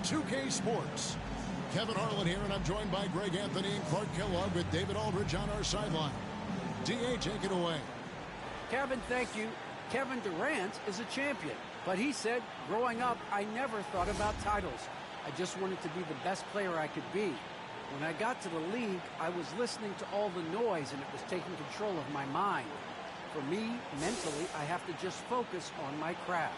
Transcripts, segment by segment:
2K Sports. Kevin Harlan here, and I'm joined by Greg Anthony and Clark Kellogg with David Aldridge on our sideline. DA, take it away. Kevin, thank you. Kevin Durant is a champion, but he said, growing up, I never thought about titles. I just wanted to be the best player I could be. When I got to the league, I was listening to all the noise, and it was taking control of my mind. For me, mentally, I have to just focus on my craft.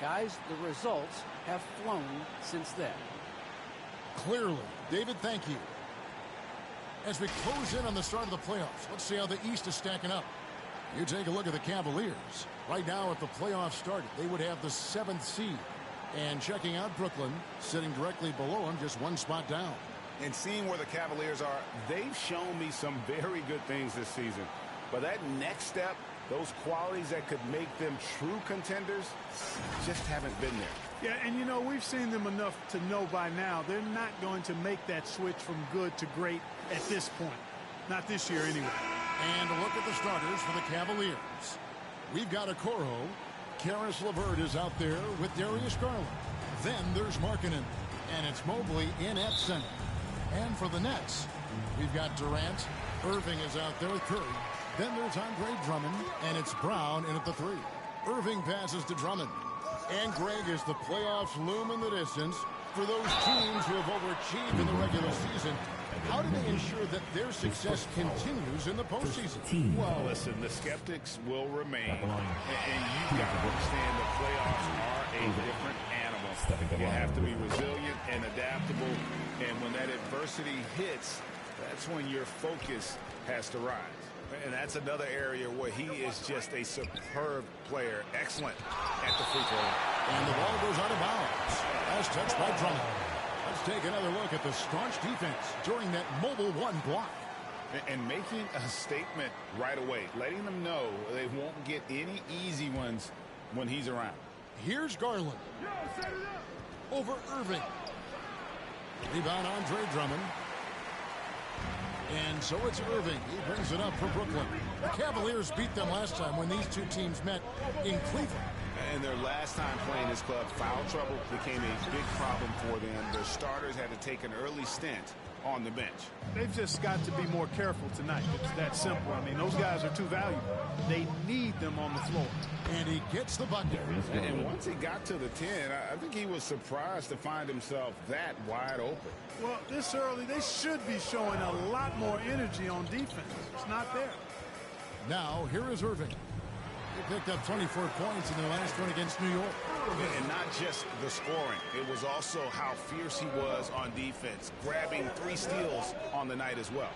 Guys, the results have flown since then. Clearly. David, thank you. As we close in on the start of the playoffs, let's see how the East is stacking up. You take a look at the Cavaliers. Right now, if the playoffs started, they would have the 7th seed. And checking out Brooklyn, sitting directly below them, just one spot down. And seeing where the Cavaliers are, they've shown me some very good things this season. But that next step, those qualities that could make them true contenders, just haven't been there. Yeah, and you know, we've seen them enough to know by now they're not going to make that switch from good to great at this point. Not this year, anyway. And a look at the starters for the Cavaliers. We've got Okoro. Karis LeVert is out there with Darius Garland. Then there's Markkanen. And it's Mobley in at center. And for the Nets, we've got Durant. Irving is out there with Curry. Then there's Andre Drummond. And it's Brown in at the 3. Irving passes to Drummond. And Greg, is the playoffs loom in the distance for those teams who have overachieved in the regular season. How do they ensure that their success continues in the postseason? Well, listen, the skeptics will remain. And you've got to understand the playoffs are a different animal. You have to be resilient and adaptable. And when that adversity hits, that's when your focus has to rise. And that's another area where he is just a superb player. Excellent at the free throw line. And the ball goes out of bounds. As touched by Drummond. Let's take another look at the staunch defense during that mobile 1 block. And making a statement right away. Letting them know they won't get any easy ones when he's around. Here's Garland. Over Irving. Rebound Andre Drummond. And so it's Irving. He brings it up for Brooklyn. The Cavaliers beat them last time when these two teams met in Cleveland. And their last time playing this club, foul trouble became a big problem for them. Their starters had to take an early stint on the bench. They've just got to be more careful tonight. It's that simple. I mean, those guys are too valuable. They need them on the floor. And he gets the bucket. And once he got to the 10, I think he was surprised to find himself that wide open. Well, this early, they should be showing a lot more energy on defense. It's not there. Now, here is Irving. He picked up 24 points in their last one against New York. And not just the scoring. It was also how fierce he was on defense, grabbing 3 steals on the night as well.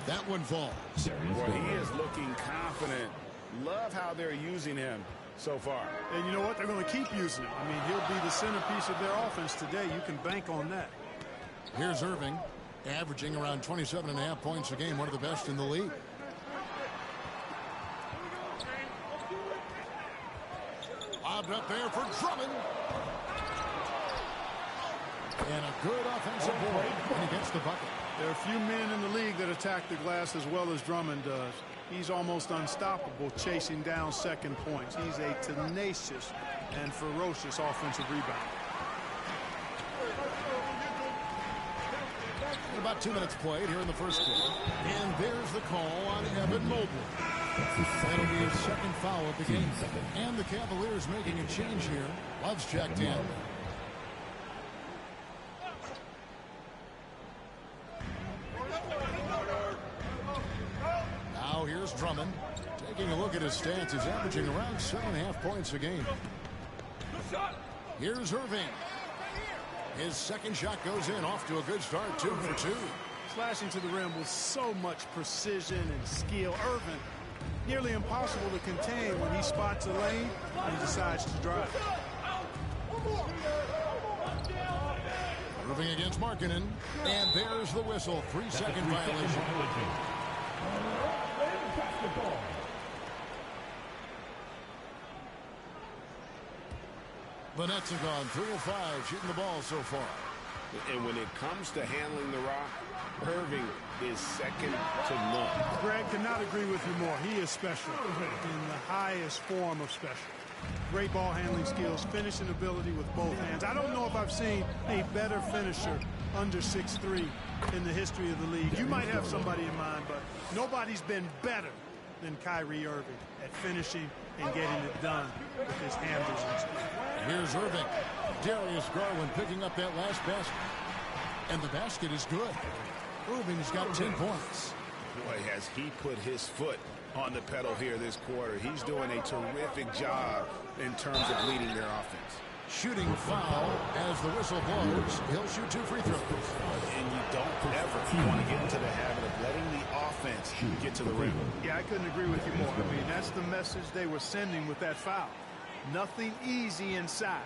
That one falls. Well, he is looking confident. Love how they're using him so far. And you know what? They're going to keep using him. I mean, he'll be the centerpiece of their offense today. You can bank on that. Here's Irving, averaging around 27.5 points a game, one of the best in the league. Lobbed up there for Drummond. And a good offensive board, and he gets the bucket. There are a few men in the league that attack the glass as well as Drummond does. He's almost unstoppable chasing down second points. He's a tenacious and ferocious offensive rebounder. About 2 minutes played here in the first quarter. And there's the call on Evan Mobley. That'll be his second foul of the game. And the Cavaliers making a change here. Love's checked in. Now here's Drummond. Taking a look at his stats, he's averaging around 7.5 points a game. Here's Irving. His second shot goes in, off to a good start, 2 for 2. Slashing to the rim with so much precision and skill. Irving, nearly impossible to contain when he spots a lane and decides to drive. Irving against Markkanen, and there's the whistle. 3-second violation. The Nets have gone 3 of 5 shooting the ball so far. And when it comes to handling the rock, Irving is second to none. Greg, cannot agree with you more. He is special in the highest form of special. Great ball handling skills, finishing ability with both hands. I don't know if I've seen a better finisher under 6'3" in the history of the league. You might have somebody in mind, but nobody's been better than Kyrie Irving at finishing and getting it done with his handles. Here's Irving. Darius Garland picking up that last basket. And the basket is good. Irving's got 10 points. Boy, has he put his foot on the pedal here this quarter. He's doing a terrific job in terms of leading their offense. Shooting foul as the whistle blows. He'll shoot 2 free throws. And you don't ever want to get into the habit of letting the offense get to the rim. Yeah, I couldn't agree with you more. I mean, that's the message they were sending with that foul. Nothing easy inside.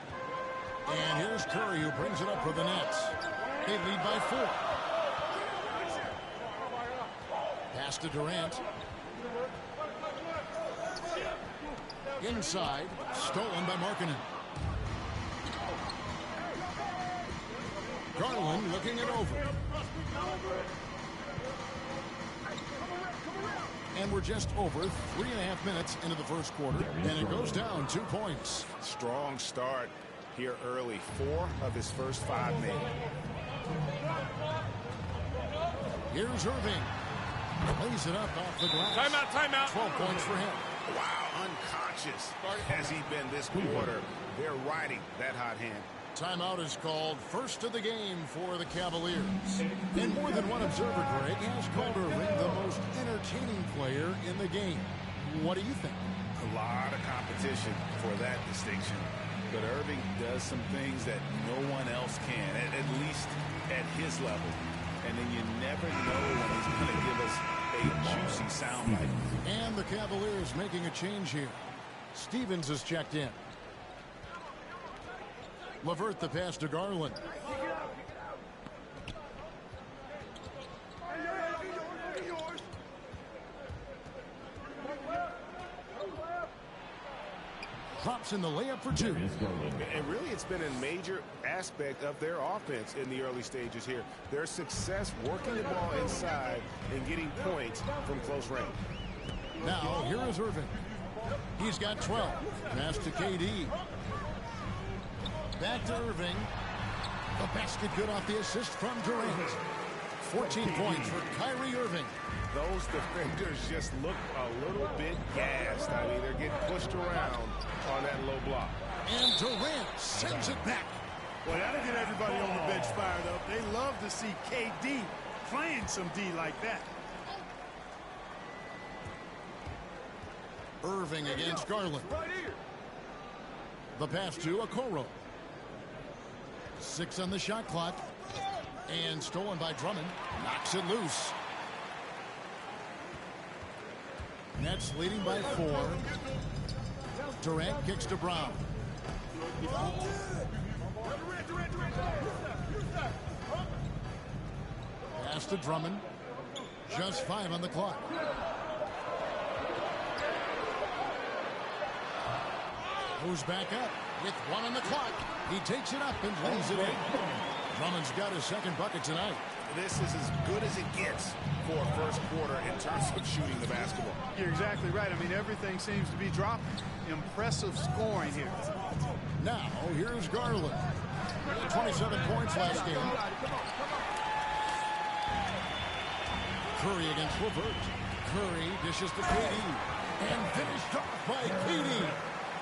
And here's Curry, who brings it up for the Nets. They lead by 4. Pass to Durant. Inside, stolen by Markkanen. Garland looking it over. And we're just over 3.5 minutes into the first quarter, and it goes down 2 points. Strong start here early. 4 of his first 5 made. Here's Irving. Lays it up off the glass. Timeout, timeout. 12 points for him. Wow, unconscious has he been this quarter. They're riding that hot hand. Timeout is called. First of the game for the Cavaliers. And more than one observer, Greg, has called Irving the most entertaining player in the game. What do you think? A lot of competition for that distinction. But Irving does some things that no one else can, at least at his level. And then you never know when he's going to give us a juicy soundbite. And the Cavaliers making a change here. Stevens is checked in. LeVert the pass to Garland. Drops in the layup for 2. And really, it's been a major aspect of their offense in the early stages here. Their success working the ball inside and getting points from close range. Now, here is Irving. He's got 12. Pass to KD. Back to Irving. The basket good off the assist from Durant. 14 points for Kyrie Irving. Those defenders just look a little bit gassed. I mean, they're getting pushed around on that low block. And Durant sends it back. Well, that'll get everybody on the bench fired up. They love to see KD playing some D like that. Irving against Garland. The pass to Okoro. 6 on the shot clock. And stolen by Drummond. Knocks it loose. Nets leading by 4. Durant kicks to Brown. Pass to Drummond. Just 5 on the clock. Moves back up with 1 on the clock. He takes it up and lays it in. Drummond's got his second bucket tonight. This is as good as it gets for first quarter in terms of shooting the basketball. You're exactly right. I mean, everything seems to be dropping. Impressive scoring here. Now, here's Garland. 27 points last game. Curry against LeVert. Curry dishes to KD. And finished off by KD.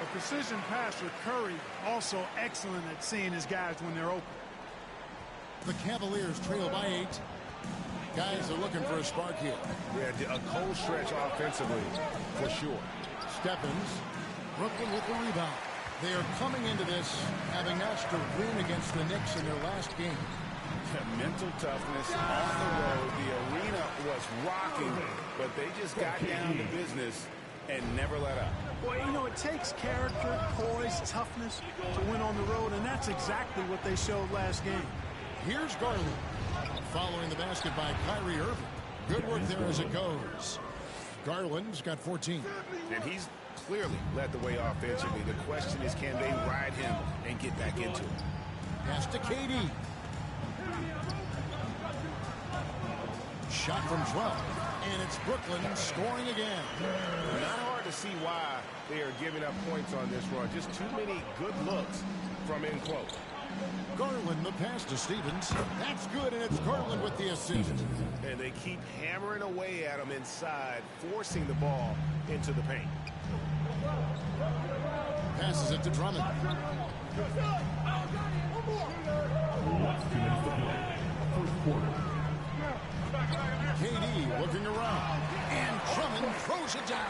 A precision passer, Curry, also excellent at seeing his guys when they're open. The Cavaliers trail by 8. Guys are looking for a spark here. Yeah, a cold stretch offensively, for sure. Stephens, Brooklyn with the rebound. They are coming into this having notched a win against the Knicks in their last game. Mental toughness on the road. The arena was rocking, but they just got down to business and never let up. Well, you know, it takes character, poise, toughness to win on the road, and that's exactly what they showed last game. Here's Garland. Following the basket by Kyrie Irving. Good work there as it goes. Garland's got 14. And he's clearly led the way offensively. The question is, can they ride him and get back into it? Pass to KD. Shot from 12. And it's Brooklyn scoring again. Not hard to see why they are giving up points on this run. Just too many good looks from in close. Garland, the pass to Stevens. That's good, and it's Garland with the assist. And they keep hammering away at him inside, forcing the ball into the paint. Passes it to Drummond. KD looking around. And Drummond throws it down.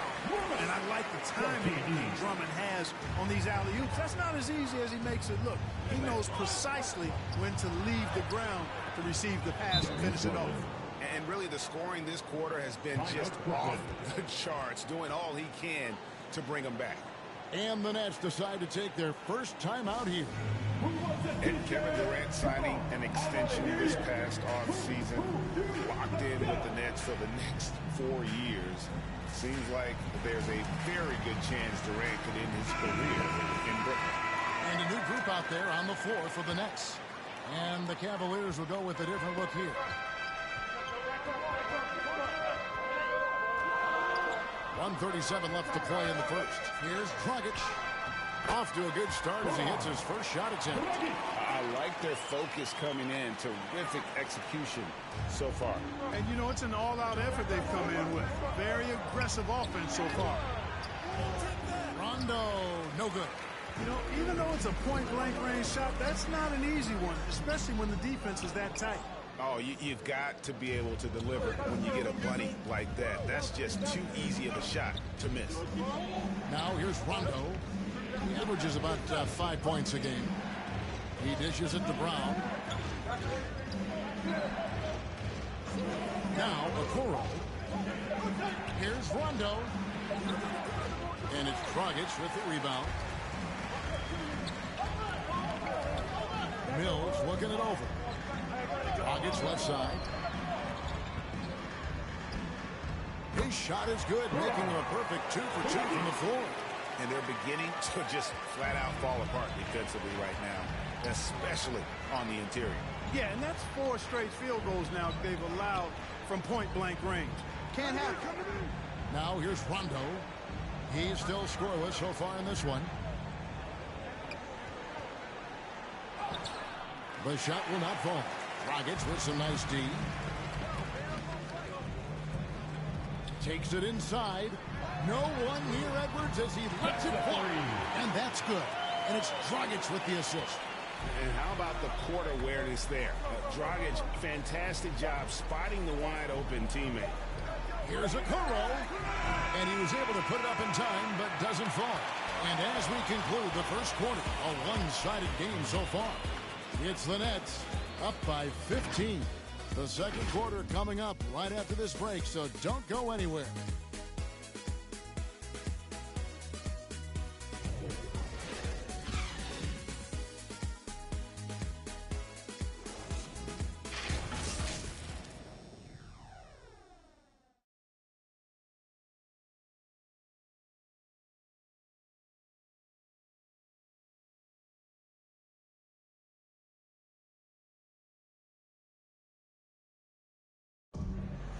And I like the timing Drummond has on these alley-oops. That's not as easy as he makes it look. He knows precisely when to leave the ground to receive the pass and finish it off. And really the scoring this quarter has been just off the charts, doing all he can to bring them back. And the Nets decide to take their first time out here. And Kevin Durant signing an extension this past offseason, locked in with the Nets for the next 4 years. Seems like there's a very good chance Durant could end his career in Brooklyn. And a new group out there on the floor for the Nets. And the Cavaliers will go with a different look here. 1:37 left to play in the first. Here's Dragic. Off to a good start as he hits his first shot attempt. I like their focus coming in. Terrific execution so far. And, you know, it's an all-out effort they've come in with. Very aggressive offense so far. Rondo, no good. You know, even though it's a point-blank range shot, that's not an easy one, especially when the defense is that tight. Oh, you've got to be able to deliver when you get a bunny like that. That's just too easy of a shot to miss. Now here's Rondo. He averages about 5 points a game. He dishes it to Brown. Now Okoro. Here's Rondo. And it's Dragic with the rebound. Mills looking it over. Dragic left side. His shot is good, making him a perfect 2 for 2 from the floor. And they're beginning to just flat out fall apart defensively right now, especially on the interior. Yeah, and that's 4 straight field goals now they've allowed from point-blank range. Can't happen. Now here's Rondo. He's still scoreless so far in this one. The shot will not fall. Dragic with some nice D. Takes it inside. No one near Edwards as he lets it fly. And that's good. And it's Dragic with the assist. And how about the court awareness there? Dragic, fantastic job spotting the wide open teammate. Here's Okoro. And he was able to put it up in time, but doesn't fall. And as we conclude the first quarter, a one-sided game so far. It's the Nets up by 15. The second quarter coming up right after this break, so don't go anywhere.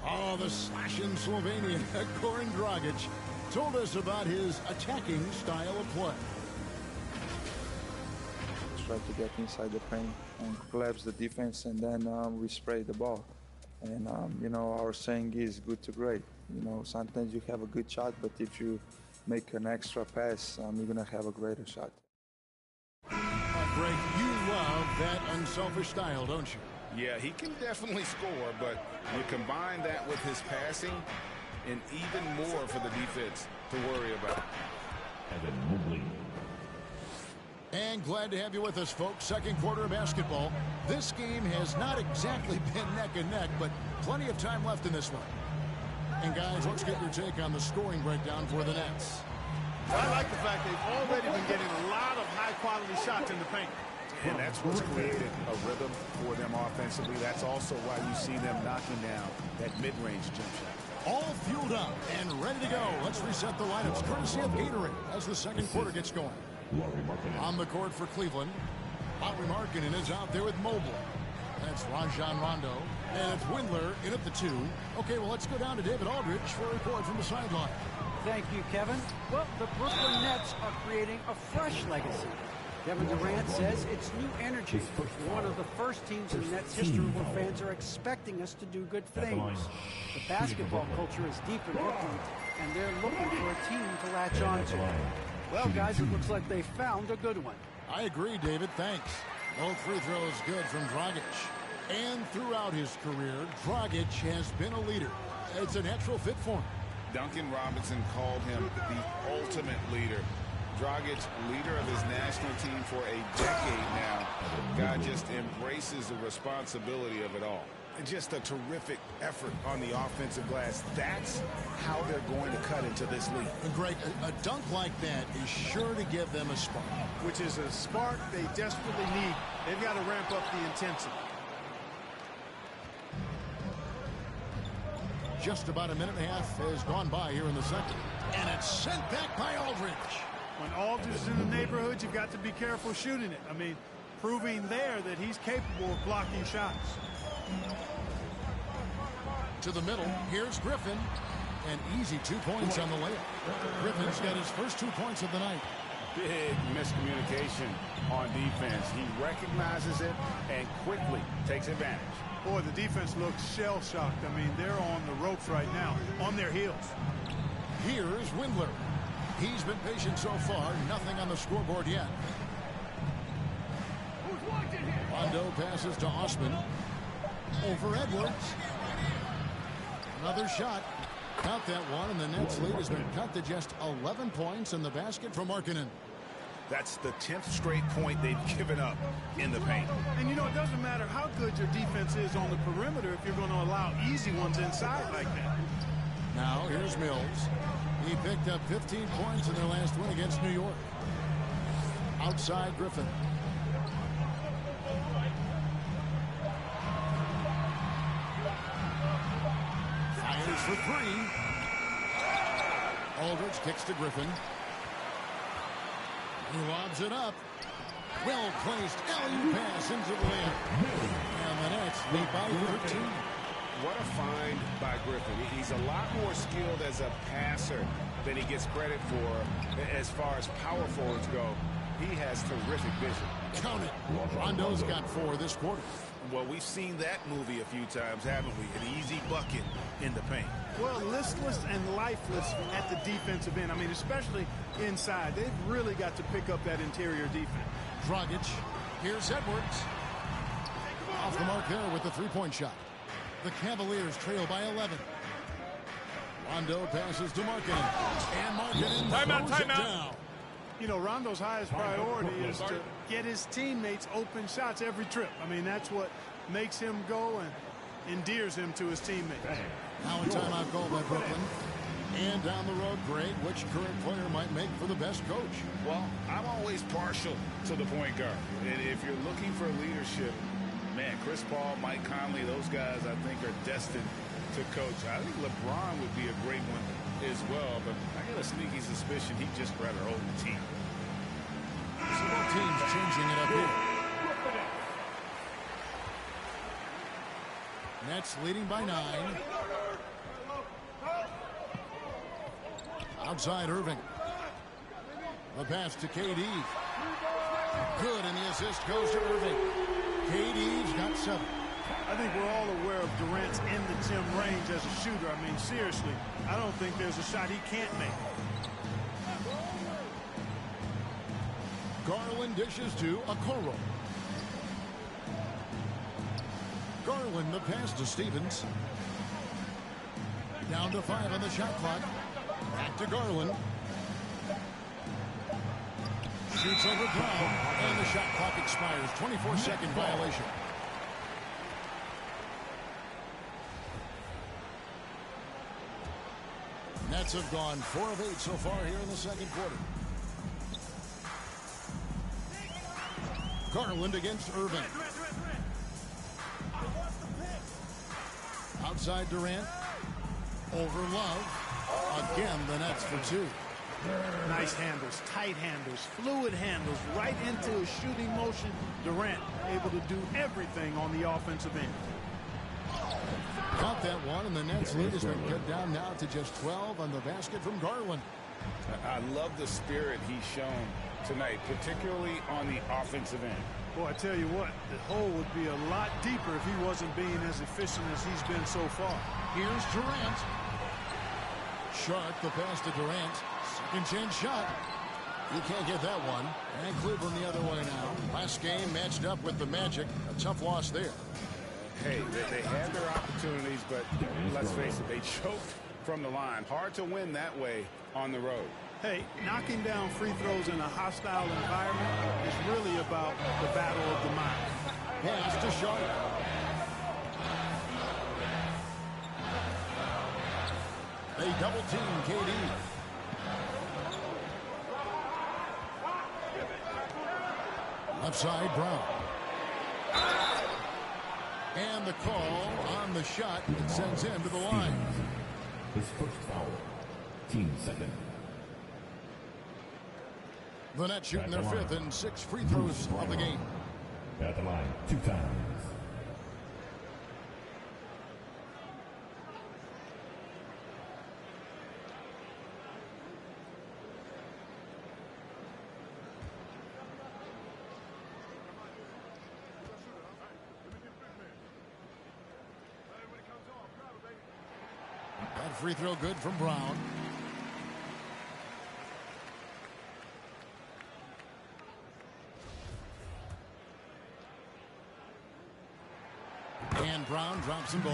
Oh, the slashing Slovenian, Goran Dragic, told us about his attacking style of play. Try to get inside the paint and collapse the defense, and then we spray the ball. And, you know, our saying is good to great. You know, sometimes you have a good shot, but if you make an extra pass, you're going to have a greater shot. Greg, you love that unselfish style, don't you? Yeah, he can definitely score, but you combine that with his passing and even more for the defense to worry about. And glad to have you with us, folks. Second quarter of basketball. This game has not exactly been neck and neck, but plenty of time left in this one. And guys, let's get your take on the scoring breakdown for the Nets. I like the fact they've already been getting a lot of high-quality shots in the paint. And that's what's created a rhythm for them offensively. That's also why you see them knocking down that mid-range jump shot. All fueled up and ready to go. Let's reset the lineups courtesy of Gatorade as the second quarter gets going. On the court for Cleveland, Lauri Markkanen is out there with Mobley. That's Rajon Rondo. And it's Windler in at the 2. Okay, well, let's go down to David Aldridge for a report from the sideline. Thank you, Kevin. Well, the Brooklyn Nets are creating a fresh legacy. Kevin Durant says it's new energy. We're one of the first teams in Nets history where fans are expecting us to do good things. The basketball culture is deep in Brooklyn, and they're looking for a team to latch on to. Well, guys, it looks like they found a good one. I agree, David. Thanks. Both free throws good from Dragic. And throughout his career, Dragic has been a leader. It's a natural fit for him. Duncan Robinson called him the ultimate leader. Dragic, leader of his national team for a decade now. Guy just embraces the responsibility of it all. Just a terrific effort on the offensive glass. That's how they're going to cut into this league. And Greg, a dunk like that is sure to give them a spark. Which is a spark they desperately need. They've got to ramp up the intensity. Just about a minute and a half has gone by here in the second. And it's sent back by Aldridge. When Aldridge is in the neighborhood, you've got to be careful shooting it. I mean, proving there that he's capable of blocking shots. To the middle, here's Griffin. An easy 2 points on the layup. Griffin's got his first 2 points of the night. Big miscommunication on defense. He recognizes it and quickly takes advantage. Boy, the defense looks shell-shocked. I mean, they're on the ropes right now, on their heels. Here's Windler. He's been patient so far. Nothing on the scoreboard yet. Rondo passes to Osman. Over Edwards. Another shot. Count that one, and the Nets lead has been cut to just 11 points in the basket for Markkanen. That's the 10th straight point they've given up in the paint. And, you know, it doesn't matter how good your defense is on the perimeter if you're going to allow easy ones inside like that. Now, here's Mills. He picked up 15 points in their last win against New York. Outside Griffin. Fires for three. Aldridge kicks to Griffin. He lobs it up. Well-placed alley pass into the layup. And the Nets lead by 13. What a find by Griffin. He's a lot more skilled as a passer than he gets credit for as far as power forwards go. He has terrific vision. Count it. Rondo's got 4 this quarter. Well, we've seen that movie a few times, haven't we? An easy bucket in the paint. Well, listless and lifeless at the defensive end. I mean, especially inside. They've really got to pick up that interior defense. Dragic. Here's Edwards. Off the mark there with the three-point shot. The Cavaliers trail by 11. Rondo passes to Markkanen. And Markkanen throws it down. You know, Rondo's highest priority is to get his teammates open shots every trip. I mean, that's what makes him go and endears him to his teammates. Now a timeout call by Brooklyn. And down the road, Greg, which current player might make for the best coach? Well, I'm always partial to the point guard. And if you're looking for leadership, man, Chris Paul, Mike Conley, those guys I think are destined to coach. I think LeBron would be a great one as well, but I got a sneaky suspicion he'd just rather hold the team. So both teams changing it up here. Nets leading by 9. Outside Irving. The pass to KD. Good, and the assist goes to Irving. KD's got 7. I think we're all aware of Durant's in-the-gym range as a shooter. I mean, seriously, I don't think there's a shot he can't make. Garland dishes to Okoro. Garland, the pass to Stevens. Down to 5 on the shot clock. Back to Garland. Shoots over Brown, and the shot clock expires. 24-second violation. Nets have gone 4 of 8 so far here in the second quarter. Garland against Irving. Outside Durant. Over Love. Again, the Nets for 2. Nice handles, tight handles, fluid handles, right into a shooting motion. Durant able to do everything on the offensive end. Got that one, and the Nets lead has been cut down now to just 12 on the basket from Garland. I love the spirit he's shown tonight, particularly on the offensive end. Boy, I tell you what, the hole would be a lot deeper if he wasn't being as efficient as he's been so far. Here's Durant. Sharp the pass to Durant. Second chance shot. You can't get that one. And Cleveland the other way now. Last game matched up with the Magic. A tough loss there. Hey, they had their opportunities, but let's face it, they choked from the line. Hard to win that way on the road. Hey, knocking down free throws in a hostile environment is really about the battle of the mind. Pass to Sharp. They double team KD. Left side, Brown. And the call on the shot. It sends him to the line. His first foul. Team second. The Nets shooting their fifth and 6 free throws of the game. At the line 2 times. That free throw good from Brown. And Brown drops them both.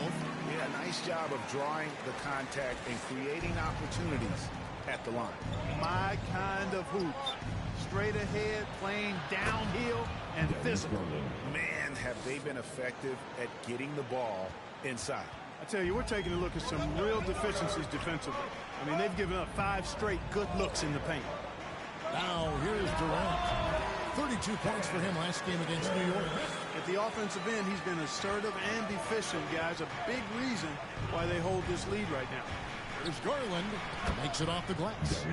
Yeah, nice job of drawing the contact and creating opportunities at the line. My kind of hoop. Straight ahead, playing downhill, and physical. Man, have they been effective at getting the ball inside. I tell you, we're taking a look at some real deficiencies defensively. I mean, they've given up 5 straight good looks in the paint. Now, here's Durant. 32 points for him last game against New York. At the offensive end, he's been assertive and efficient, guys. A big reason why they hold this lead right now. There's Garland. Makes it off the glass.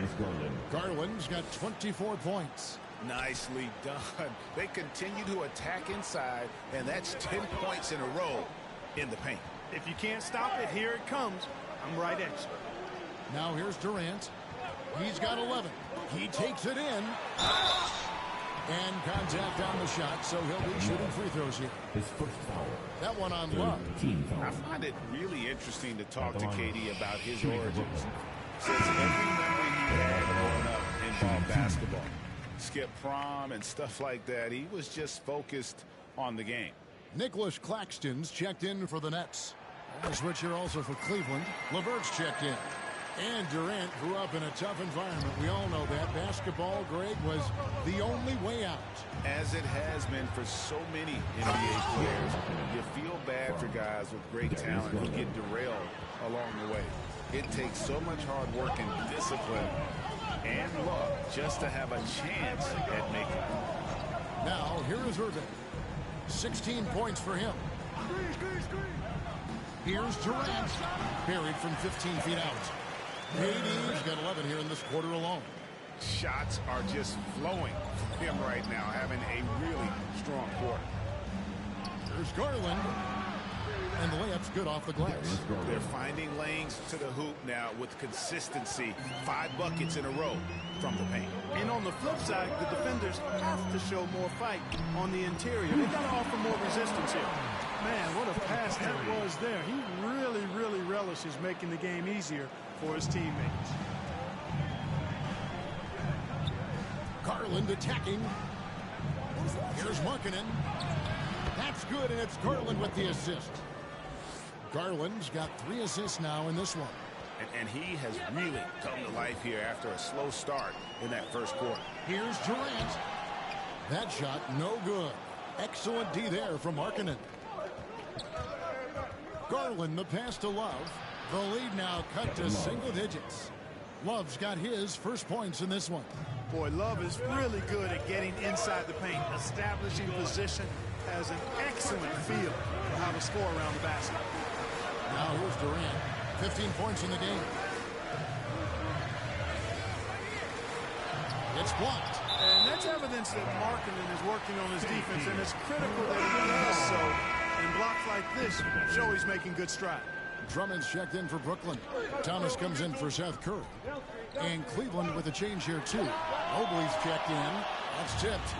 Garland's got 24 points. Nicely done. They continue to attack inside, and that's 10 points in a row in the paint. If you can't stop it, here it comes. I'm right at you. Now here's Durant. He's got 11. He takes it in. And contact on the shot, so he'll be shooting free throws here. His first foul. That one on Love. I find it really interesting to talk to KD about his origins. Since every memory he had growing up involved basketball. Skip prom and stuff like that. He was just focused on the game. Nicholas Claxton's checked in for the Nets. A switcher also for Cleveland. LeVert's checked in. And Durant grew up in a tough environment. We all know that. Basketball, Greg, was the only way out. As it has been for so many NBA players, you feel bad for guys with great talent who get derailed along the way. It takes so much hard work and discipline and luck just to have a chance at making it. Now, here is Irving. 16 points for him. Here's Durant. Buried from 15 feet out. KD's got 11 here in this quarter alone. Shots are just flowing for him right now, having a really strong quarter. There's Garland. And the layup's good off the glass. They're finding lanes to the hoop now with consistency. 5 buckets in a row from the paint. And on the flip side, the defenders have to show more fight on the interior. They've got to offer more resistance here. Man, what a pass that was there. He really relishes making the game easier for his teammates. Garland attacking. Here's Markkanen. That's good, and it's Garland with the assist. Garland's got 3 assists now in this one. And he has really come to life here after a slow start in that first quarter. Here's Durant. That shot, no good. Excellent D there from Markkanen. Garland, the pass to Love. The lead now cut to single digits. Love's got his first points in this one. Boy, Love is really good at getting inside the paint, establishing position, has an excellent feel for how to score around the basket. Now here's Durant. 15 points in the game. It's blocked. And that's evidence that Markkanen is working on his defense, and it's critical that he does so in blocks like this show he's making good stride. Drummond's checked in for Brooklyn. Thomas comes in for Seth Curry. And Cleveland with a change here, too. Mobley's checked in. That's tipped.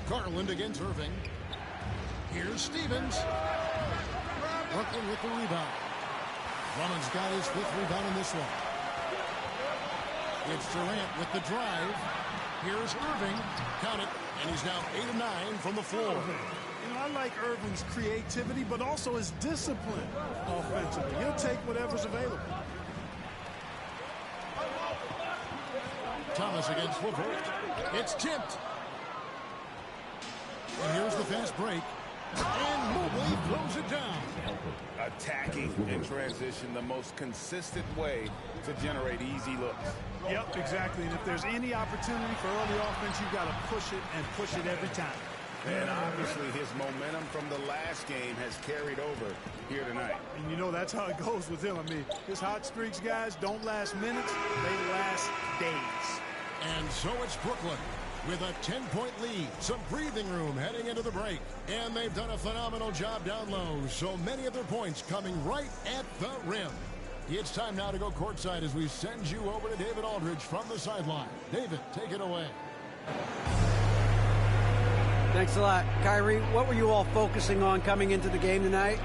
Garland against Irving. Here's Stevens. Brooklyn with the rebound. Drummond's got his 5th rebound in this one. It's Durant with the drive. Here's Irving. Count it. And he's now 8 of 9 from the floor. You know, I like Irving's creativity, but also his discipline offensively. He'll take whatever's available. Thomas against LeVert. It's tipped. And here's the fast break. And Mobley throws it down. Attacking in transition, the most consistent way to generate easy looks. Yep, exactly. And if there's any opportunity for early offense, you've got to push it and push it every time. And obviously his momentum from the last game has carried over here tonight. And you know that's how it goes with him. I mean, his hot streaks, guys, don't last minutes. They last days. And so it's Brooklyn with a 10-point lead. Some breathing room heading into the break. And they've done a phenomenal job down low. So many of their points coming right at the rim. It's time now to go courtside as we send you over to David Aldridge from the sideline. David, take it away. Thanks a lot. Kyrie, what were you all focusing on coming into the game tonight?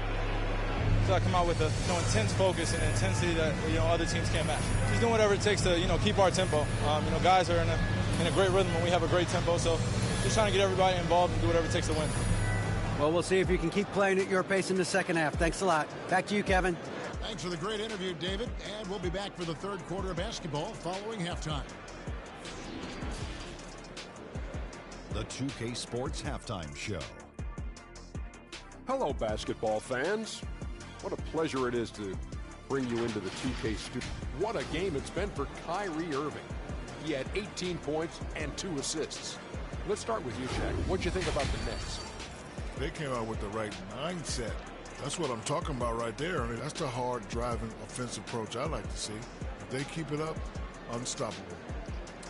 So I come out with a intense focus and intensity that other teams can't match. Just doing whatever it takes to keep our tempo. Guys are in a great rhythm and we have a great tempo. So just trying to get everybody involved and do whatever it takes to win. Well, we'll see if you can keep playing at your pace in the second half. Thanks a lot. Back to you, Kevin. Thanks for the great interview, David. And we'll be back for the third quarter of basketball following halftime. The 2K Sports Halftime Show. Hello, basketball fans. What a pleasure it is to bring you into the 2K studio. What a game it's been for Kyrie Irving. He had 18 points and 2 assists. Let's start with you, Shaq. What'd you think about the Nets? They came out with the right mindset. That's what I'm talking about right there. I mean, that's the hard driving offensive approach I like to see. If they keep it up, unstoppable.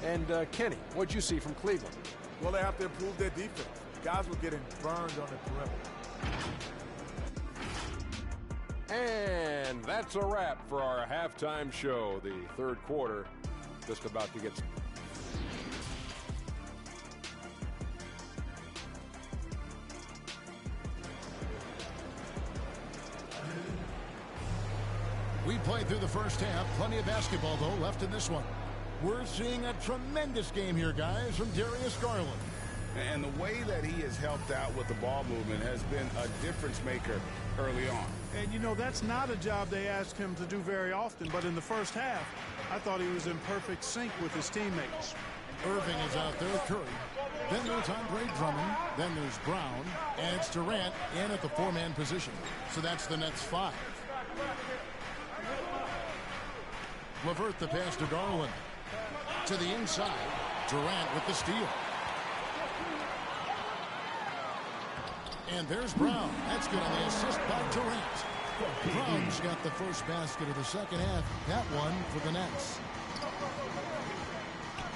And Kenny, what'd you see from Cleveland? Well, they have to improve their defense. Guys were getting burned on the perimeter. And that's a wrap for our halftime show. The third quarter just about to get... We played through the first half. Plenty of basketball, though, left in this one. We're seeing a tremendous game here, guys, from Darius Garland. And the way that he has helped out with the ball movement has been a difference maker early on. And, that's not a job they ask him to do very often. But in the first half, I thought he was in perfect sync with his teammates. Irving is out there, Curry. Then there's Andre Drummond. Then there's Brown. And it's Durant in at the 4-man position. So that's the Nets 5. LeVert the pass to Garland. To the inside. Durant with the steal. And there's Brown. That's good on the assist by Durant. Brown's got the first basket of the second half. That one for the Nets.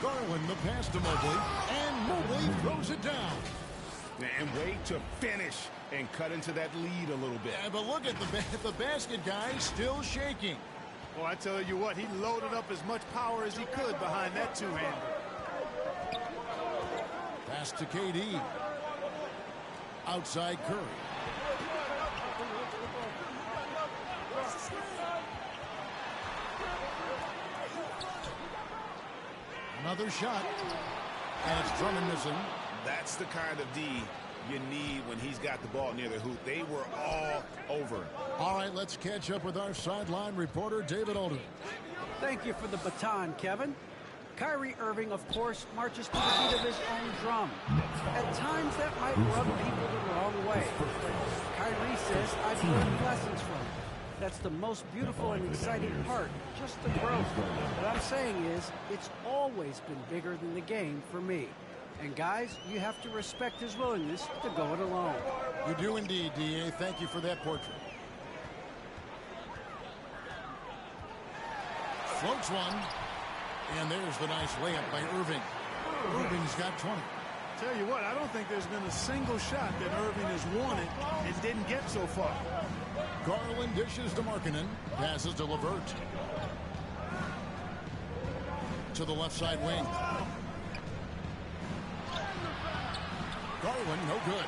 Garland the pass to Mobley. And Mobley throws it down. And wait to finish and cut into that lead a little bit. Yeah, but look at the basket guy still shaking. Well, I tell you what, he loaded up as much power as he could behind that two-hander. Pass to KD. Outside Curry. Another shot. And it's Drummond missing. That's the kind of D you need when he's got the ball near the hoop. They were all over. All right, let's catch up with our sideline reporter, David Aldridge. Thank you for the baton, Kevin. Kyrie Irving, of course, marches to the beat of his own drum. At times, that might rub people the wrong way. But Kyrie says, I've learned lessons from it. That's the most beautiful and exciting part, just the growth. What I'm saying is, it's always been bigger than the game for me. And guys, you have to respect his willingness to go it alone. You do indeed, D.A. Thank you for that portrait. Floats one. And there's the nice layup by Irving. Irving's got 20. Tell you what, I don't think there's been a single shot that Irving has wanted and didn't get so far. Garland dishes to Markkanen. Passes to LeVert. To the left side wing. Garland, no good.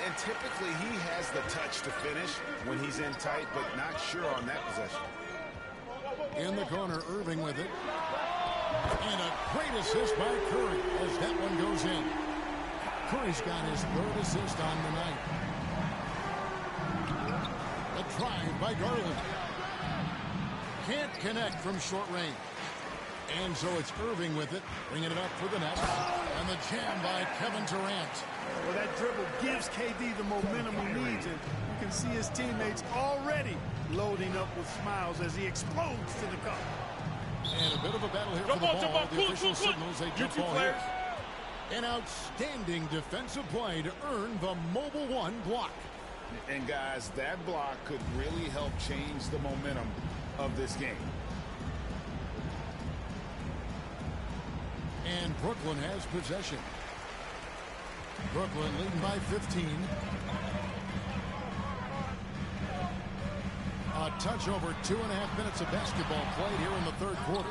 And typically he has the touch to finish when he's in tight, but not sure on that possession. In the corner, Irving with it. And a great assist by Curry as that one goes in. Curry's got his third assist on the night. A drive by Garland. Can't connect from short range. And so it's Irving with it, bringing it up for the net. And the jam by Kevin Durant. Well, that dribble gives KD the momentum he needs, and you can see his teammates already loading up with smiles as he explodes to the cup. And a bit of a battle here for the ball. The official signals a jump ball here. An outstanding defensive play to earn the Mobile One block. And guys, that block could really help change the momentum of this game. And Brooklyn has possession. Brooklyn leading by 15. A touch over 2.5 minutes of basketball played here in the third quarter.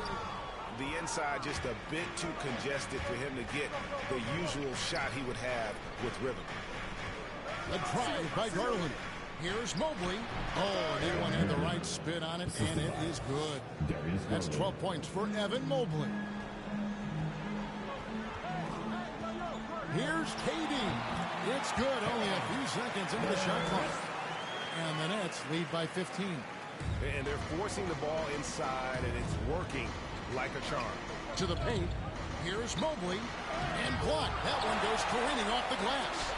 The inside just a bit too congested for him to get the usual shot he would have with rhythm. A drive by Garland. Here's Mobley. Oh, they one had the right spin on it, and it is good. That's 12 points for Evan Mobley. Here's KD. It's good, only a few seconds into the shot clock. And the Nets lead by 15. And they're forcing the ball inside, and it's working like a charm. To the paint. Here's Mobley. And blocked. That one goes careening off the glass.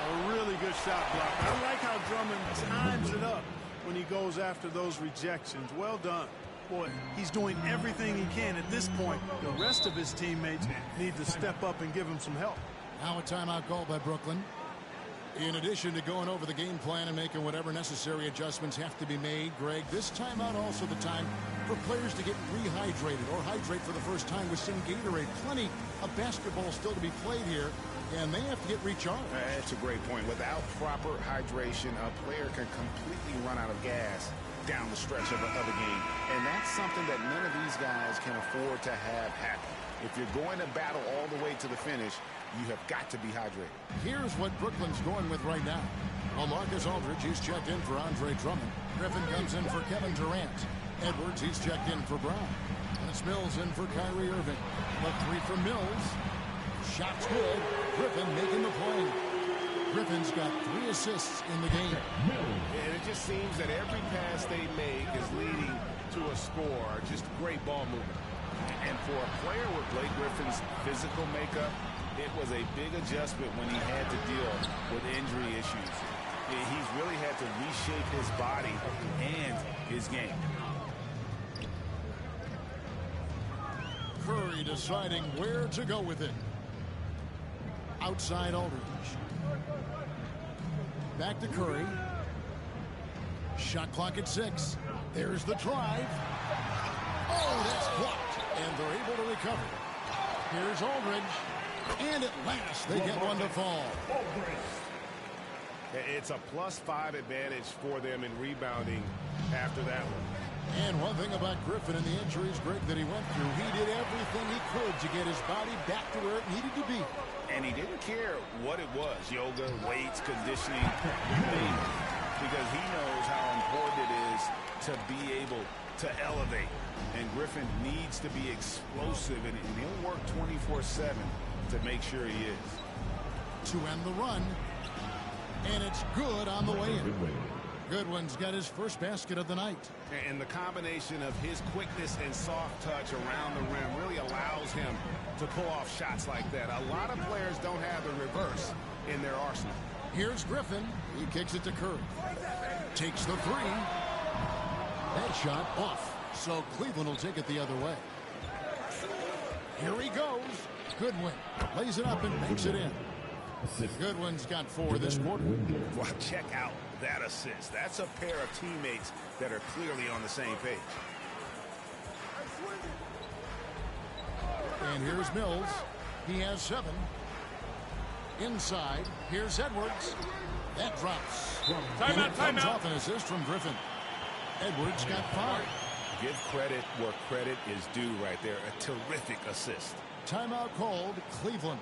A really good shot block. I like how Drummond times it up when he goes after those rejections. Well done. Boy, he's doing everything he can at this point. The rest of his teammates need to step up and give him some help. Now a timeout call by Brooklyn. In addition to going over the game plan and making whatever necessary adjustments have to be made, Greg, this timeout also the time for players to get rehydrated or hydrate for the first time with some Gatorade. Plenty of basketball still to be played here, and they have to get recharged. That's a great point. Without proper hydration, a player can completely run out of gas down the stretch of a game. And that's something that none of these guys can afford to have happen. If you're going to battle all the way to the finish, you have got to be hydrated. Here's what Brooklyn's going with right now. Well, Marcus Aldridge, he's checked in for Andre Drummond. Griffin comes in for Kevin Durant. Edwards, he's checked in for Brown. And it's Mills in for Kyrie Irving. The three for Mills. Shot's good. Griffin making the play. Griffin's got 3 assists in the game. And it just seems that every pass they make is leading to a score. Just great ball movement. And for a player with Blake Griffin's physical makeup, it was a big adjustment when he had to deal with injury issues. He's really had to reshape his body and his game. Curry deciding where to go with it. Outside Aldridge. Back to Curry. Shot clock at 6. There's the drive. Oh, that's blocked. And they're able to recover. Here's Aldridge. And at last, they get one to fall. It's a +5 advantage for them in rebounding after that one. And one thing about Griffin and the injuries, Greg, that he went through, he did everything he could to get his body back to where it needed to be. And he didn't care what it was, yoga, weights, conditioning, because he knows how important it is to be able to elevate. And Griffin needs to be explosive, and he'll work 24/7 to make sure he is. To end the run. And it's good on the way in. Goodwin's got his first basket of the night. And the combination of his quickness and soft touch around the rim really allows him to pull off shots like that. A lot of players don't have the reverse in their arsenal. Here's Griffin. He kicks it to Curry. Takes the 3. That shot off. So Cleveland will take it the other way. Here he goes. Goodwin lays it up and makes it in. Goodwin's got 4 this quarter. Well, check out that assist. That's a pair of teammates that are clearly on the same page. And here's Mills. He has 7. Inside, here's Edwards. That drops. Timeout, Comes off an assist from Griffin. Edwards got 5. Give credit where credit is due right there. A terrific assist. Timeout called, Cleveland.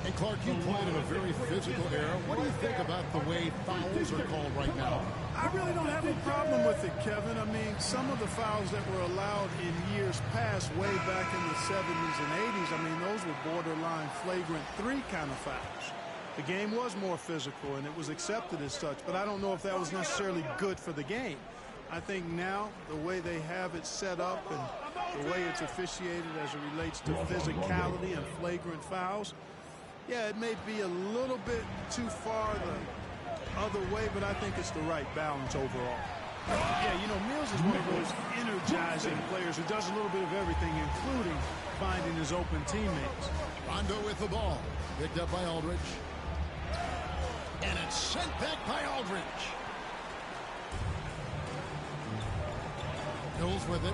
And Clark, you played in a very physical era. What do you think about the way fouls are called right now? I really don't have a problem with it, Kevin. I mean, some of the fouls that were allowed in years past, way back in the 70s and 80s, I mean, those were borderline flagrant 3 kind of fouls. The game was more physical, and it was accepted as such, but I don't know if that was necessarily good for the game. I think now, the way they have it set up and the way it's officiated as it relates to physicality and flagrant fouls, yeah, it may be a little bit too far the other way, but I think it's the right balance overall. Yeah, you know, Mills is one of those energizing players who does a little bit of everything, including finding his open teammates. Rondo with the ball. Picked up by Aldridge. And it's sent back by Aldridge. Mills with it.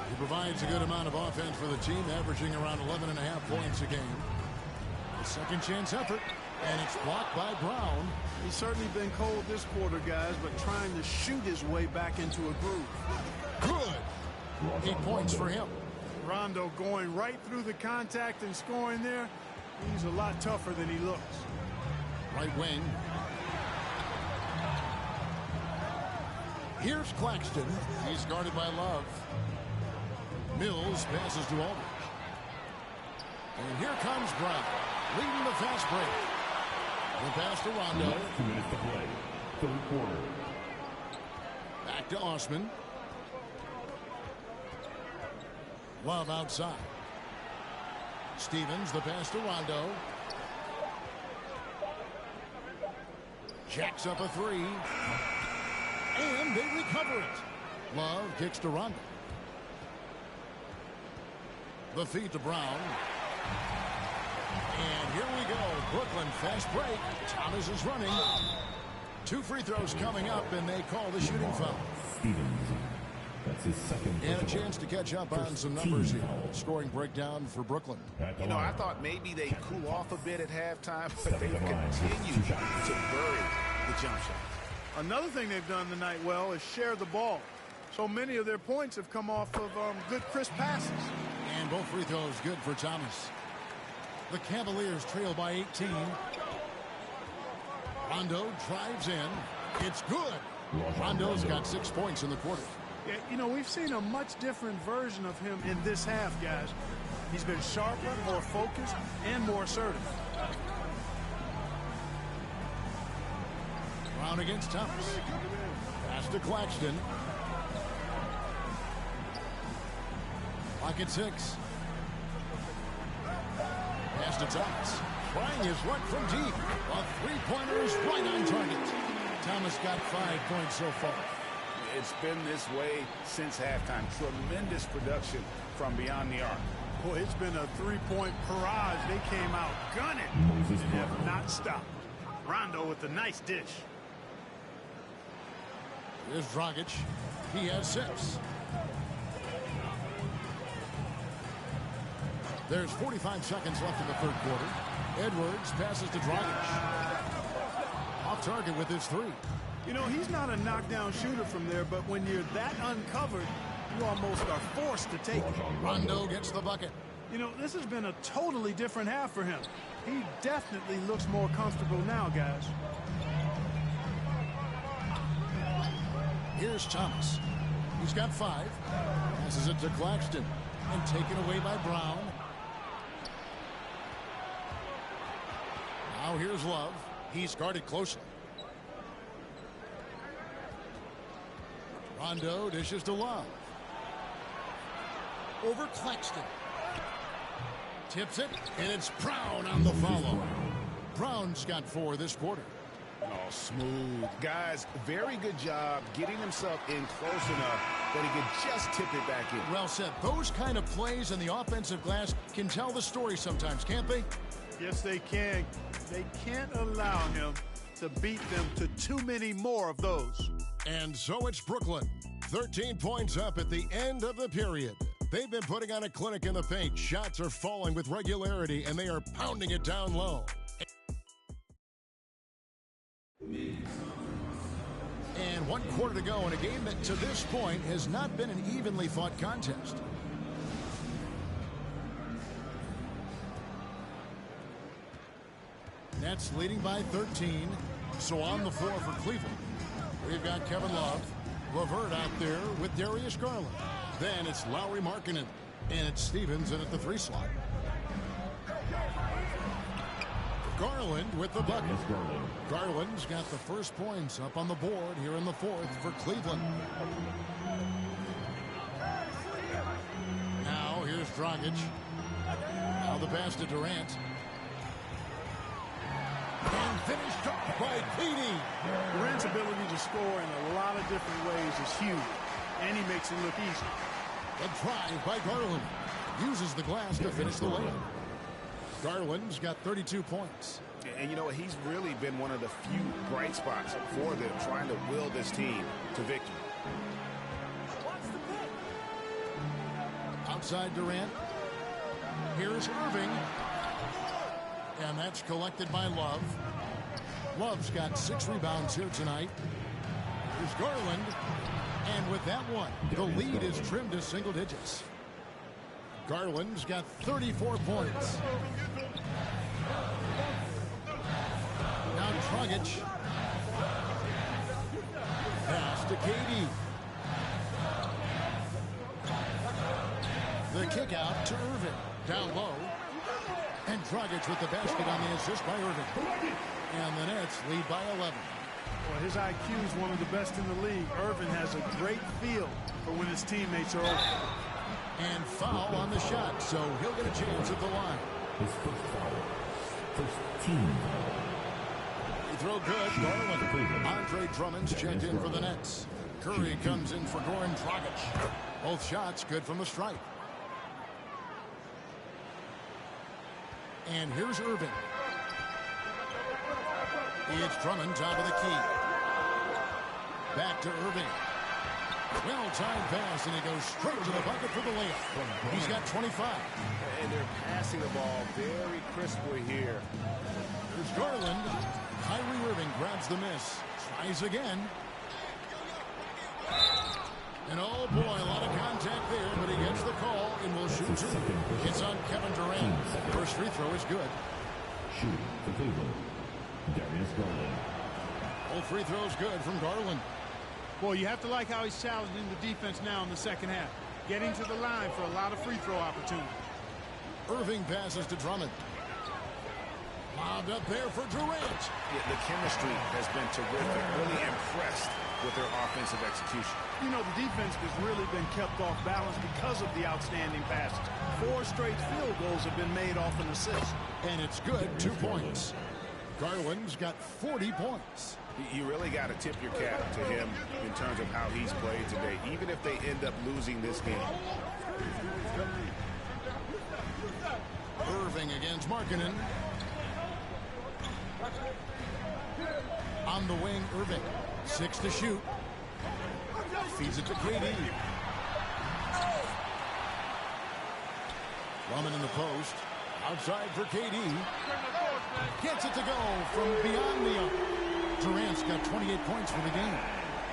He provides a good amount of offense for the team, averaging around 11.5 points a game. A second chance effort, and it's blocked by Brown. He's certainly been cold this quarter, guys, but trying to shoot his way back into a groove. Good. 8 points for him. Rondo going right through the contact and scoring there. He's a lot tougher than he looks. Right wing. Here's Claxton. He's guarded by Love. Mills passes to Aldridge. And here comes Brown, leading the fast break. The pass to Rondo. 2 minutes to play. Third quarter. Back to Osman. Love outside. Stevens, the pass to Rondo. Jacks up a 3. And they recover it. Love kicks to Rondo. The feed to Brown. And here we go. Brooklyn fast break. Thomas is running. 2 free throws coming up, and they call the shooting foul. Stevens. That's his second. And a chance to catch up on some numbers here. Scoring breakdown for Brooklyn. You know, I thought maybe they cool off a bit at halftime, but they continue to bury the jump shot. Another thing they've done tonight well is share the ball. So many of their points have come off of good crisp passes. And both free throws good for Thomas. The Cavaliers trail by 18. Rondo drives in. It's good. Rondo's got 6 points in the quarter. Yeah, you know, we've seen a much different version of him in this half, guys. He's been sharper, more focused, and more assertive. Brown against Thomas. Pass to Claxton. Clock at 6. Pass to Thomas. Trying his luck from deep. A three-pointer is right on target. Thomas got 5 points so far. It's been this way since halftime. Tremendous production from beyond the arc. Boy, it's been a three-point barrage. They came out gunning and have not stopped. Rondo with a nice dish. Here's Dragic. He has 6. There's 45 seconds left in the third quarter. Edwards passes to Dragic. Off target with his 3. You know, he's not a knockdown shooter from there, but when you're that uncovered, you almost are forced to take it. Rondo gets the bucket. You know, this has been a totally different half for him. He definitely looks more comfortable now, guys. Here's Thomas. He's got 5. Passes it to Claxton. And taken away by Brown. Now here's Love. He's guarded closely. Rondo dishes to Love. Over Claxton. Tips it, and it's Brown on the follow. Brown's got 4 this quarter. Oh, smooth. Guys, very good job getting himself in close enough that he could just tip it back in. Well said. Those kind of plays in the offensive glass can tell the story sometimes, can't they? Yes, they can. They can't allow him to beat them to too many more of those. And so it's Brooklyn. 13 points up at the end of the period. They've been putting on a clinic in the paint. Shots are falling with regularity, and they are pounding it down low. 1 quarter to go in a game that to this point has not been an evenly fought contest. Nets leading by 13. So on the floor for Cleveland, we've got Kevin Love. LeVert out there with Darius Garland. Then it's Lauri Markkanen. And it's Stevens in at the 3 slot. Garland with the bucket. Garland's got the first points up on the board here in the 4th for Cleveland. Now here's Dragic. Now the pass to Durant. And finished off by KD. Durant's ability to score in a lot of different ways is huge, and he makes it look easy. The drive by Garland. Uses the glass to finish the layup. Garland's got 32 points. And you know, he's really been one of the few bright spots for them, trying to will this team to victory. Outside Durant. Here's Irving. And that's collected by Love. Love's got 6 rebounds here tonight. Here's Garland. And with that one, the lead is trimmed to single digits. Garland's got 34 points. Now Dragic. Pass to KD. The kick out to Irving. Down low. And Dragic with the basket on the assist by Irving. And the Nets lead by 11. Well, his IQ is one of the best in the league. Irving has a great feel for when his teammates are open. And foul on the shot, so he'll get a chance at the line. His first foul. First team foul. He throw good. Garland. Andre Drummond's checked in for the Nets. Curry comes in for Goran Dragic. Both shots good from the stripe. And here's Irving. It's Drummond top of the key. Back to Irving. Well-timed pass, and he goes straight to the bucket for the layup. He's got 25. And they're passing the ball very crisply here. There's Garland. Kyrie Irving grabs the miss. Tries again. And oh boy, a lot of contact there, but he gets the call and will shoot 2. It's on Kevin Durant. First free throw is good. Shooting for Cleveland, Darius Garland. Both free throws good from Garland. Boy, you have to like how he's challenging the defense now in the second half. Getting to the line for a lot of free throw opportunity. Irving passes to Drummond. Lobbed up there for Durant. Yeah, the chemistry has been terrific. Really impressed with their offensive execution. You know, the defense has really been kept off balance because of the outstanding passes. 4 straight field goals have been made off an assist. And it's good, 2 points. Garland's got 40 points. You really got to tip your cap to him in terms of how he's played today, even if they end up losing this game. Irving against Markkanen. On the wing, Irving. 6 to shoot. Feeds it to KD. Drummond in the post. Outside for KD. Gets it to go from beyond the arc. Durant's got 28 points for the game.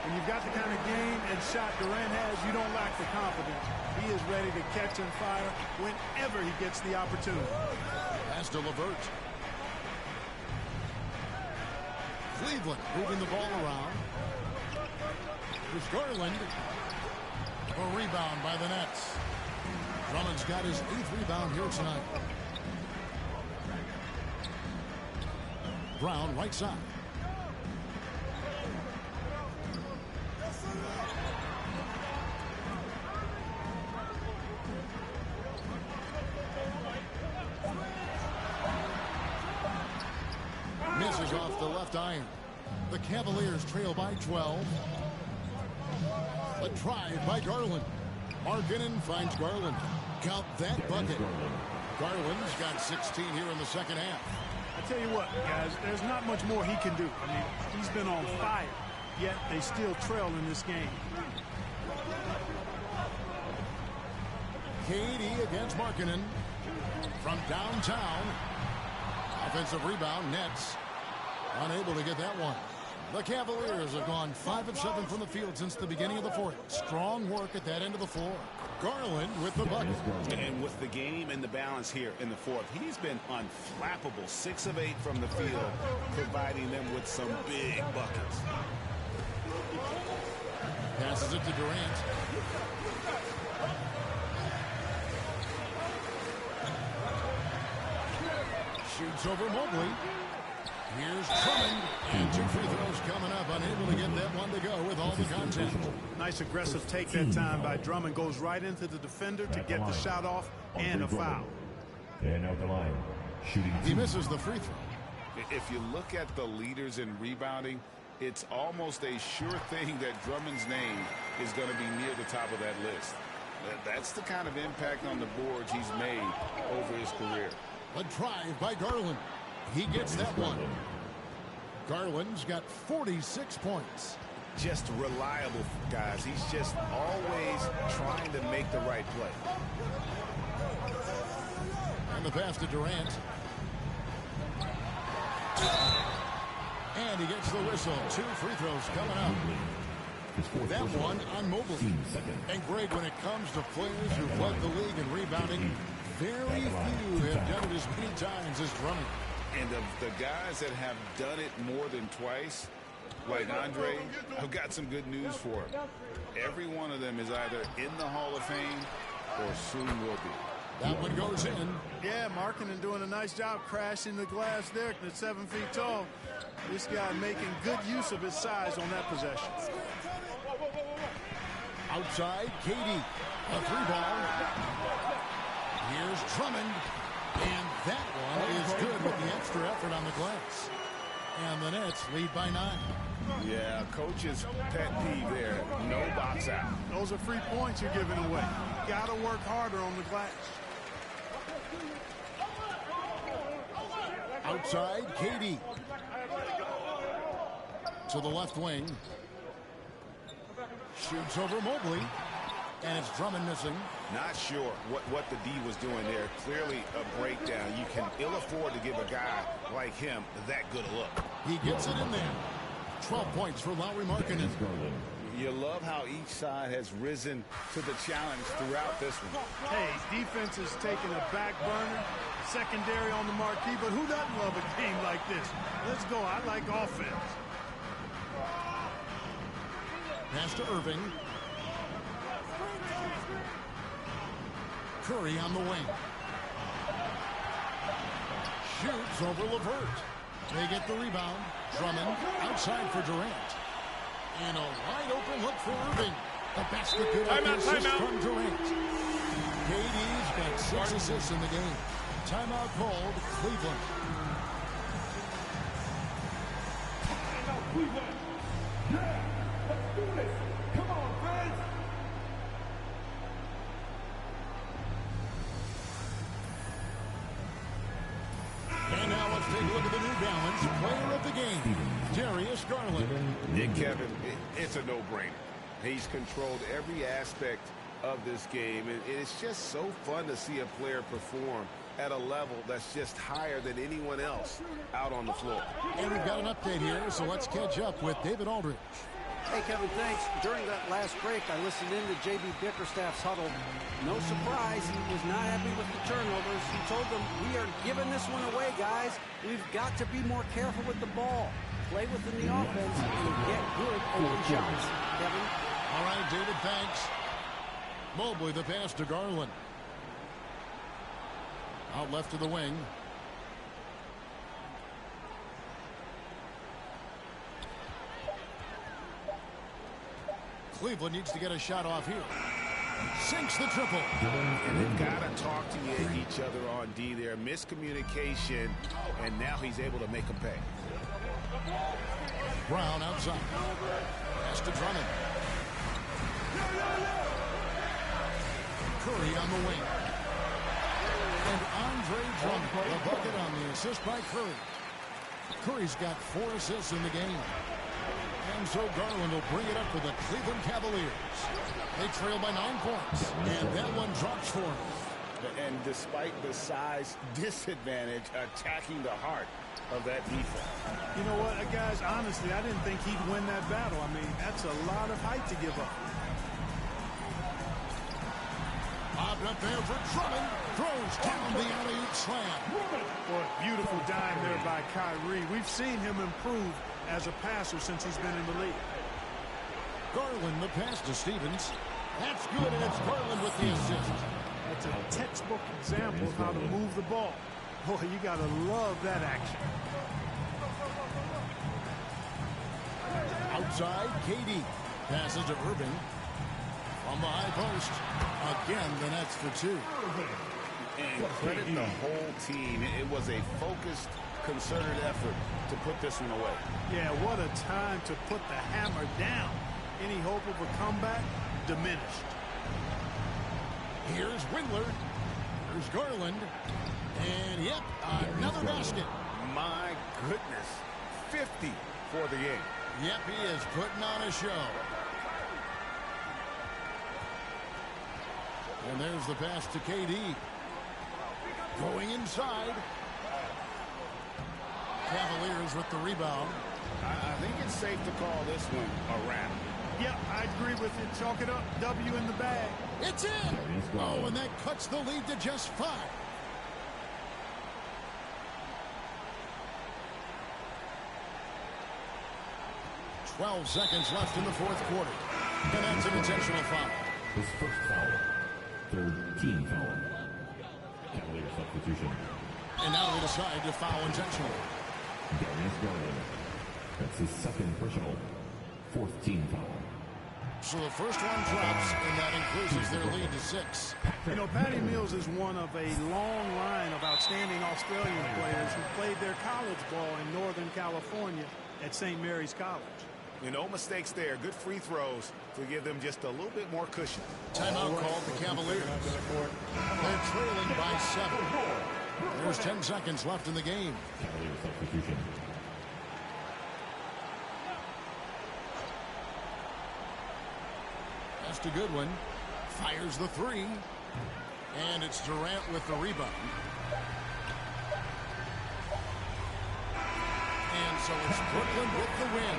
When you've got the kind of game and shot Durant has, you don't lack the confidence. He is ready to catch and fire whenever he gets the opportunity. Pass to LeVert. Cleveland moving the ball around. Here's Garland. A rebound by the Nets. Drummond's got his 8th rebound here tonight. Brown right side. Misses off the left iron. The Cavaliers trail by 12. A drive by Garland. Markkanen finds Garland. Count that bucket. Garland's got 16 here in the second half. I tell you what, guys, there's not much more he can do. I mean, he's been on fire, yet they still trail in this game. KD against Markkanen. From downtown. Offensive rebound, Nets. Unable to get that one. The Cavaliers have gone 5 of 7 from the field since the beginning of the fourth. Strong work at that end of the floor. Garland with the bucket. And with the game and the balance here in the fourth, he's been unflappable. 6 of 8 from the field, providing them with some big buckets. Passes it to Durant. Shoots over Mobley. Here's Drummond, and 2 free throws coming up. Unable to get that one to go with all the contact. Nice aggressive take that time by Drummond. Goes right into the defender to get the shot off and a foul. And out the line, shooting. He misses the free throw. If you look at the leaders in rebounding, it's almost a sure thing that Drummond's name is going to be near the top of that list. That's the kind of impact on the boards he's made over his career. A drive by Garland. He gets that one. Garland's got 46 points. Just reliable, guys. He's just always trying to make the right play. And the pass to Durant. And he gets the whistle. 2 free throws coming up. That one on Mobley. And Greg, when it comes to players who've led the league in rebounding, very few have done it as many times as Drummond. And of the guys that have done it more than twice, like Andre, I've got some good news for him. Every one of them is either in the Hall of Fame or soon will be. That one goes in. Yeah, Markkanen doing a nice job crashing the glass there at 7 feet tall. This guy making good use of his size on that possession. Outside, KD. A 3-ball. Here's Drummond. And that one is good with the extra effort on the glass. And the Nets lead by 9. Yeah, coach's pet peeve there. No box out. Those are free points you're giving away. You got to work harder on the glass. Outside, KD. To the left wing. Shoots over Mobley. And it's Drummond missing. Not sure what the D was doing there. Clearly a breakdown. You can ill afford to give a guy like him that good a look. He gets it in there. 12 points for Lauri Markkanen. You love how each side has risen to the challenge throughout this one. Hey, defense is taking a back burner, secondary on the marquee, but who doesn't love a game like this? Let's go. I like offense. Pass to Irving. Curry on the wing. Shoots over LeVert. They get the rebound. Drummond outside for Durant. And a wide open look for Irving. The basket good assist from Durant. KD's got 6 assists in the game. Timeout called Cleveland. Cleveland. Yeah, let's do this. Come on, fans. And now let's take a look at the New Balance player of the game, Darius Garland. Yeah, Kevin, it's a no-brainer. He's controlled every aspect of this game, and it's just so fun to see a player perform at a level that's just higher than anyone else out on the floor. And we've got an update here, so let's catch up with David Aldridge. Hey, Kevin, thanks. During that last break, I listened in to J.B. Bickerstaff's huddle. No surprise, he was not happy with the turnovers. He told them, we are giving this one away, guys. We've got to be more careful with the ball. Play within the offense and get good open shots. Kevin? All right, David, thanks. Mobley, the pass to Garland. Out left to the wing. Cleveland needs to get a shot off here. Sinks the triple. And they've got to talk to each other on D there. Miscommunication, and now he's able to make them pay. Brown outside. Pass to Drummond. Curry on the wing. And Andre Drummond, the bucket on the assist by Curry. Curry's got 4 assists in the game. And so Garland will bring it up for the Cleveland Cavaliers. They trail by 9 points. And that one drops for him. And despite the size disadvantage, attacking the heart of that defense. You know what, guys, honestly, I didn't think he'd win that battle. I mean, that's a lot of height to give up. Bobbed up there for Drummond. Throws down the alley-oop slam. Boy, beautiful dime there by Kyrie. We've seen him improve as a passer since he's been in the league. Garland, the pass to Stevens. That's good, and it's Garland with the assist. That's a textbook example of how to move the ball. Boy, you got to love that action. Outside, KD. Passes to Irving. From the high post. Again, the Nets for two. And credit the whole team. It was a focused, concerted effort to put this one away. Yeah, what a time to put the hammer down. Any hope of a comeback? Diminished. Here's Windler. Here's Garland. And, yep, another basket. My goodness. 50 for the game. Yep, he is putting on a show. And there's the pass to KD. Going inside. Cavaliers with the rebound. I think it's safe to call this one a wrap. Yep, I agree with it. Chalk it up. W in the bag. It's in. Oh, and that cuts the lead to just 5. "12 seconds left in the fourth quarter. And that's an intentional foul. His first foul. Third team foul. Cavalier substitution. And now they decide to foul intentionally. Darius Garland. That's his second personal. Fourth team foul. So the first one drops, and that increases their lead to 6. You know, Patty Mills is one of a long line of outstanding Australian players who played their college ball in Northern California at St. Mary's College. No mistakes there. Good free throws to give them just a little bit more cushion. Timeout called the Cavaliers. They're trailing by 7. There's 10 seconds left in the game. Cavalier substitution. That's a good one. Fires the 3. And it's Durant with the rebound. And so it's Brooklyn with the win.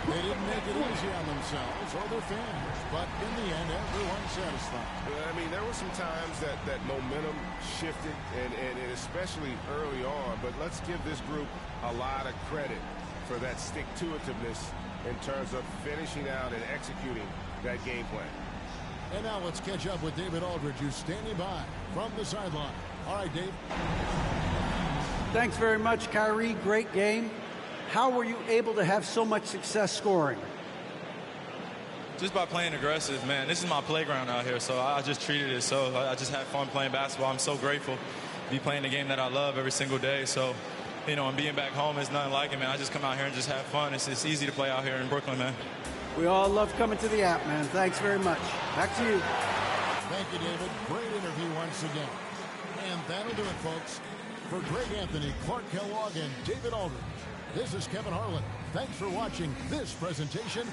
They didn't make it easy on themselves or their fans, but in the end, everyone's satisfied. I mean, there were some times that momentum shifted, and especially early on, but let's give this group a lot of credit for that stick-to-itiveness in terms of finishing out and executing that game plan. And now let's catch up with David Aldridge, who's standing by from the sideline. All right, Dave. Thanks very much, Kyrie. Great game. How were you able to have so much success scoring? Just by playing aggressive, man. This is my playground out here, so I just treated it so. I just had fun playing basketball. I'm so grateful to be playing the game that I love every single day. So, you know, and being back home is nothing like it, man. I just come out here and just have fun. It's easy to play out here in Brooklyn, man. We all love coming to the app, man. Thanks very much. Back to you. Thank you, David. Great interview once again. And that'll do it, folks. For Greg Anthony, Clark Kellogg, and David Aldridge, this is Kevin Harlan. Thanks for watching this presentation.